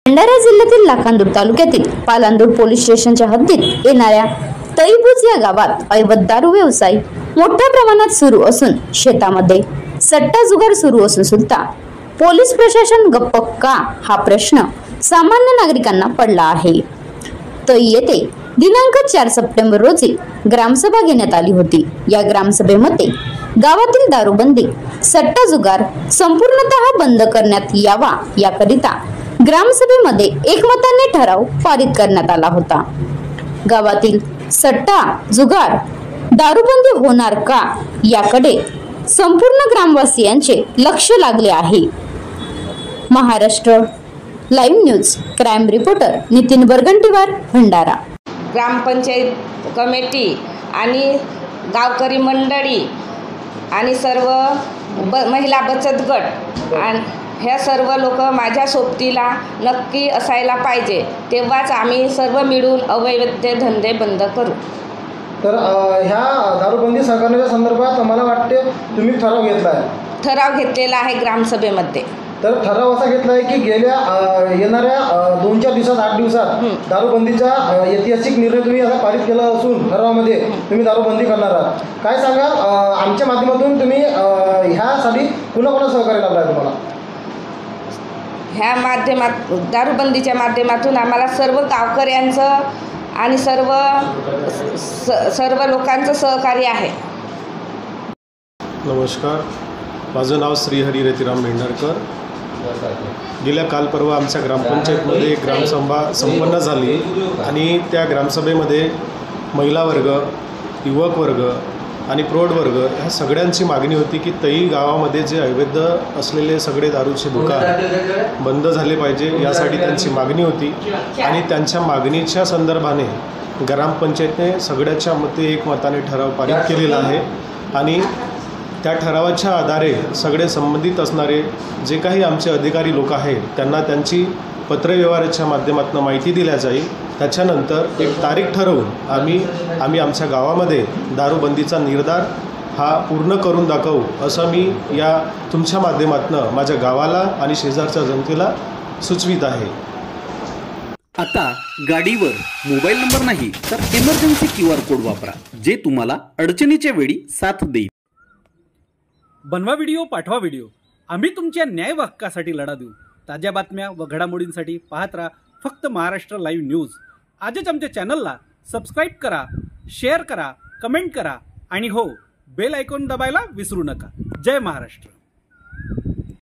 भंडारा जिल्ह्यातील लाखांदूर तालुक्यातील पालांदूर पोलीस स्टेशनच्या हद्दीत येणाऱ्या तळीभुज या गावात अवैध दारू व्यवसाय मोठ्या प्रमाणात सुरू असून शेतामध्ये सट्टा जुगार सुरू असून सुद्धा पोलीस प्रशासन गप्प का हा प्रश्न सामान्य नागरिकांना पडला आहे। तळी येथे दिनांक 4 सप्टेंबर रोजी ग्रामसभा घेण्यात आली होती। या ग्रामसभेमध्ये गावातील दारूबंदी सट्टा जुगार संपूर्णतः बंद करण्यात यावा याकरिता ग्रामसभेमध्ये एकमताने ठराव पारित करण्यात आला होता। गावातील सट्टा जुगार दारूबंदी होणार का याकडे संपूर्ण ग्रामवासियांचे लक्ष लागले आहे। Maharashtra live news crime reporter Nitin Bargantiwar, Bhandara. Grampanchayat committee आणि गावकरी मंडळी आणि सर्व महिला बचत गट आणि ह्या सर्व लोक माझ्या सोबतीला नक्की असायला पाहिजे, तेव्हाच आम्ही सर्व मिळून अवैध धंदे बंद करू। तर ह्या दारूबंदी सरकारच्या संदर्भात मला वाटते तुम्ही ठराव घेतलेला आहे ग्रामसभेमध्ये। तर ठराव असा घेतला आहे की येणाऱ्या 2-4 दिवसात 8 दिवसात दारूबंदीचा ऐतिहासिक निर्णय तुम्ही असा पारित केला असून ठरावामध्ये तुम्ही दारूबंदी करणार आहात। काय सांगा, आमच्या माध्यमातून तुम्ही ह्यासाठी कुणाकुणा सहकार्य लाभला आहे तुम्हाला? ह्या माध्यमात दारूबंदीच्या माध्यमातून आम्हाला सर्व गावकऱ्यांचं आणि सर्व लोकांचं सहकार्य आहे। नमस्कार, माझं नाव श्रीहरी रतिराम भेंडारकर। गेल्या काल परवा आमच्या ग्रामपंचायतमध्ये ग्रामसभा संपन्न झाली आणि त्या ग्रामसभेमध्ये महिला वर्ग, युवक वर्ग आणि प्रौढ वर्ग ह्या सगळ्यांची मागणी होती की तळी गावामध्ये जे अवैध असलेले सगळे दारूचे दुकान बंद झाले पाहिजे, यासाठी त्यांची मागणी होती। आणि त्यांच्या मागणीच्या संदर्भाने ग्रामपंचायतने सगळ्याच्या मते एकमताने ठराव पारित केलेला आहे आणि त्या ठरावाच्या आधारे सगळे संबंधित असणारे जे काही आमचे अधिकारी लोक आहेत त्यांना त्यांची पत्रव्यवहाराच्या माध्यमातून माहिती दिल्या जाईल। त्याच्यानंतर एक तारीख ठरवून आम्ही आमच्या गावामध्ये दारूबंदीचा निर्धार हा पूर्ण करून दाखवू असं मी या तुमच्या माध्यमातून माझ्या गावाला आणि शेजारच्या जनतेला सुचवित आहे। आता गाडीवर मोबाईल नंबर नाही तर इमर्जन्सी QR कोड वापरा, जे तुम्हाला अडचणीच्या वेळी साथ देईल। बनवा व्हिडिओ, पाठवा व्हिडिओ, आम्ही तुमच्या न्याय व हक्कासाठी लढा देऊ। ताज्या बातम्या व घडामोडींसाठी पाहत राहा फक्त महाराष्ट्र लाईव्ह न्यूज। आजच आमच्या चॅनलला सबस्क्राईब करा, शेअर करा, कमेंट करा आणि हो, बेल आयकॉन दबायला विसरू नका। जय महाराष्ट्र।